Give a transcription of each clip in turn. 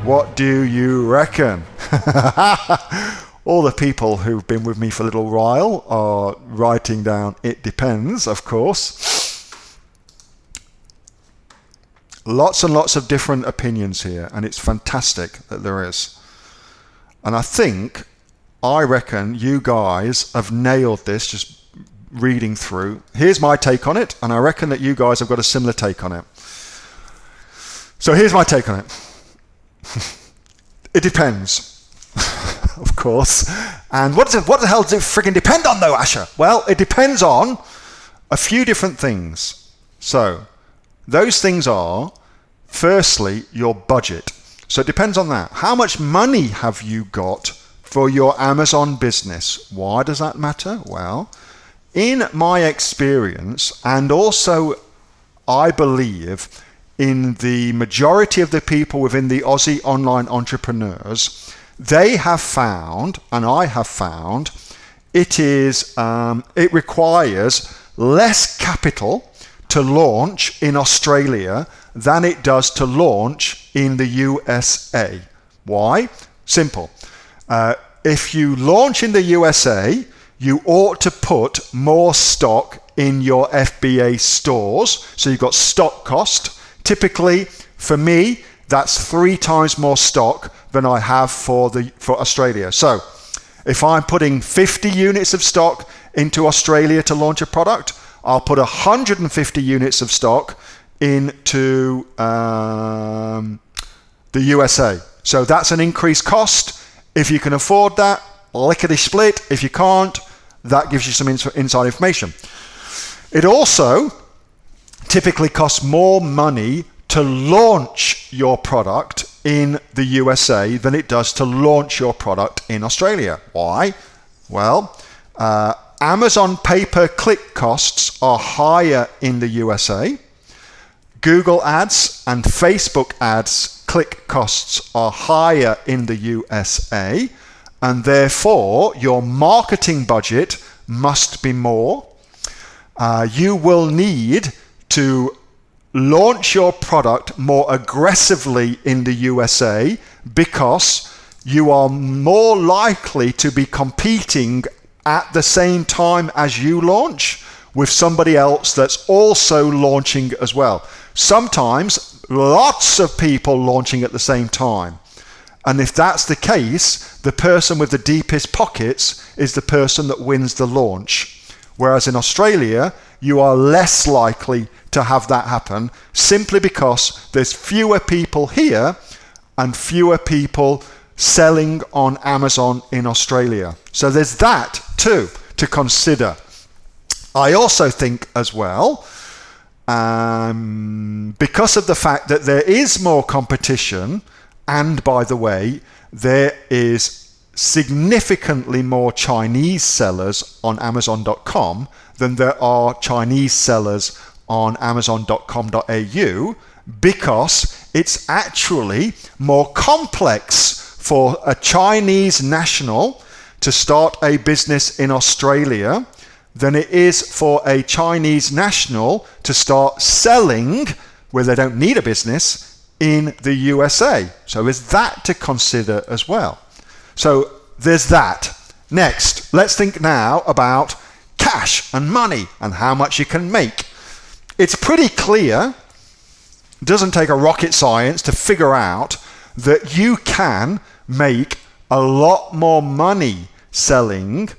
What do you reckon? All the people who've been with me for a little while are writing down it depends, of course. Lots and lots of different opinions here, and it's fantastic that there is. And I reckon you guys have nailed this just reading through. Here's my take on it, and I reckon that you guys have got a similar take on it. So here's my take on it. It depends, of course. And what the hell does it friggin' depend on though, Asher? Well, it depends on a few different things. So those things are, firstly, your budget. So it depends on that. How much money have you got for your Amazon business? Why does that matter? Well, in my experience, and also I believe in the majority of the people within the Aussie online entrepreneurs, they have found, and I have found, it requires less capital to launch in Australia than it does to launch in the USA. Why? Simple. If you launch in the USA, you ought to put more stock in your FBA stores. So you've got stock cost. Typically, for me, that's 3 times more stock than I have for Australia. So if I'm putting 50 units of stock into Australia to launch a product, I'll put 150 units of stock into the USA. So that's an increased cost. If you can afford that, lickety split. If you can't, that gives you some inside information. It also typically costs more money to launch your product in the USA than it does to launch your product in Australia. Why? Well, Amazon pay-per-click costs are higher in the USA. Google ads and Facebook ads click costs are higher in the USA, and therefore your marketing budget must be more. You will need to launch your product more aggressively in the USA because you are more likely to be competing at the same time as you launch with somebody else that's also launching as well. Sometimes lots of people launching at the same time. And if that's the case, the person with the deepest pockets is the person that wins the launch. Whereas in Australia, you are less likely to have that happen simply because there's fewer people here and fewer people selling on Amazon in Australia. So there's that too to consider. I also think as well, because of the fact that there is more competition, and by the way, there is significantly more Chinese sellers on Amazon.com than there are Chinese sellers on Amazon.com.au, because it's actually more complex for a Chinese national to start a business in Australia than it is for a Chinese national to start selling, where they don't need a business, in the USA. So there's that to consider as well. So there's that. Next, let's think now about cash and money and how much you can make. It's pretty clear, it doesn't take a rocket science to figure out that you can make a lot more money selling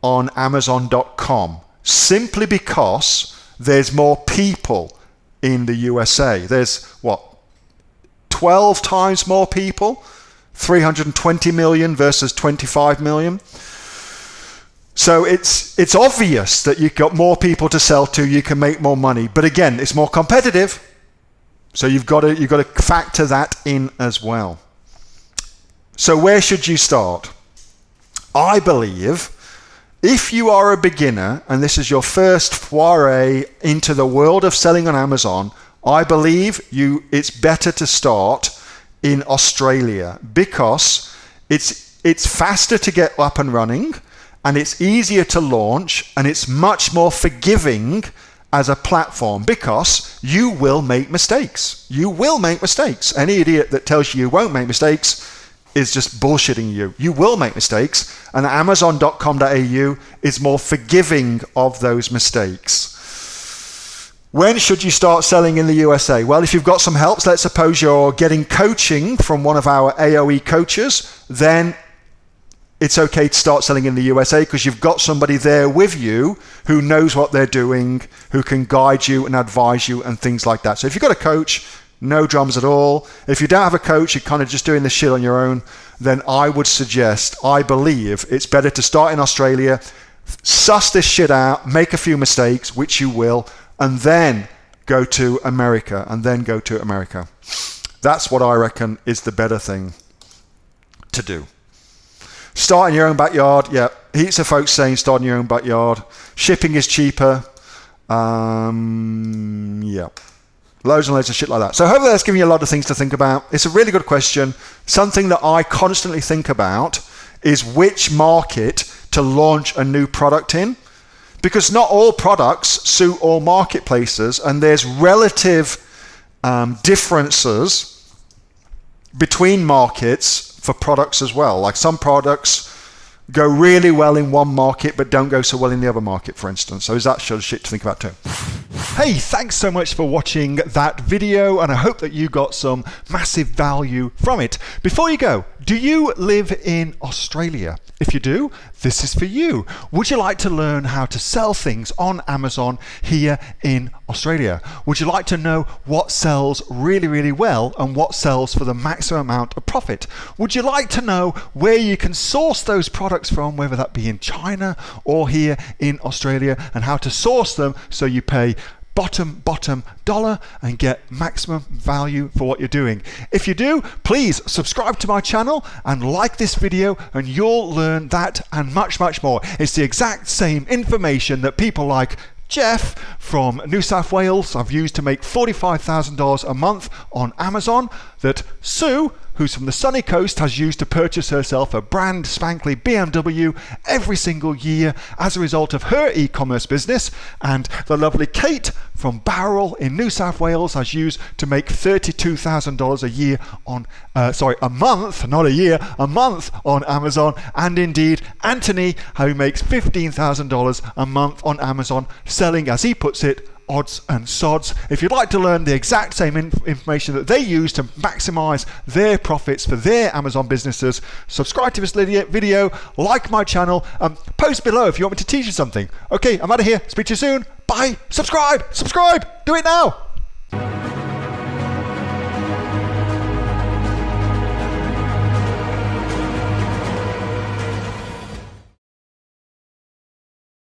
on Amazon.com simply because there's more people in the USA. There's 12 times more people? 320 million versus 25 million. So it's obvious that you've got more people to sell to, you can make more money. But again, it's more competitive. So you've got to factor that in as well. So where should you start? I believe if you are a beginner and this is your first foray into the world of selling on Amazon, I believe it's better to start in Australia because it's faster to get up and running, and it's easier to launch, and it's much more forgiving as a platform, because you will make mistakes. You will make mistakes. Any idiot that tells you won't make mistakes is just bullshitting you. You will make mistakes, and Amazon.com.au is more forgiving of those mistakes. When should you start selling in the USA? Well, if you've got some help, let's suppose you're getting coaching from one of our AOE coaches, then it's okay to start selling in the USA because you've got somebody there with you who knows what they're doing, who can guide you and advise you and things like that. So if you've got a coach, no dramas at all. If you don't have a coach, you're kind of just doing this shit on your own, then I would suggest, I believe, it's better to start in Australia, suss this shit out, make a few mistakes, which you will, and then go to America, That's what I reckon is the better thing to do. Start in your own backyard. Yeah, heaps of folks saying start in your own backyard. Shipping is cheaper. Yeah. Loads and loads of shit like that. So hopefully that's giving you a lot of things to think about. It's a really good question. Something that I constantly think about is which market to launch a new product in. Because not all products suit all marketplaces, and there's relative differences between markets for products as well. Like some products go really well in one market but don't go so well in the other market, for instance. So is that sort of shit to think about too. Hey, thanks so much for watching that video, and I hope that you got some massive value from it. Before you go, do you live in Australia? If you do, this is for you. Would you like to learn how to sell things on Amazon here in Australia? Would you like to know what sells really, really well and what sells for the maximum amount of profit? Would you like to know where you can source those products from, whether that be in China or here in Australia, and how to source them so you pay bottom dollar and get maximum value for what you're doing? If you do, please subscribe to my channel and like this video, and you'll learn that and much more. It's the exact same information that people like Jeff from New South Wales have used to make $45,000 a month on Amazon, that Sue, who's from the sunny coast, has used to purchase herself a brand spankly BMW every single year as a result of her e-commerce business, and the lovely Kate from Bowral in New South Wales has used to make $32,000 a year on, a month, not a year, a month on Amazon, and indeed Anthony, who makes $15,000 a month on Amazon, selling, as he puts it, odds and sods. If you'd like to learn the exact same information that they use to maximize their profits for their Amazon businesses, subscribe to this video, like my channel, post below if you want me to teach you something. Okay, I'm out of here. Speak to you soon. Bye. Subscribe. Do it now.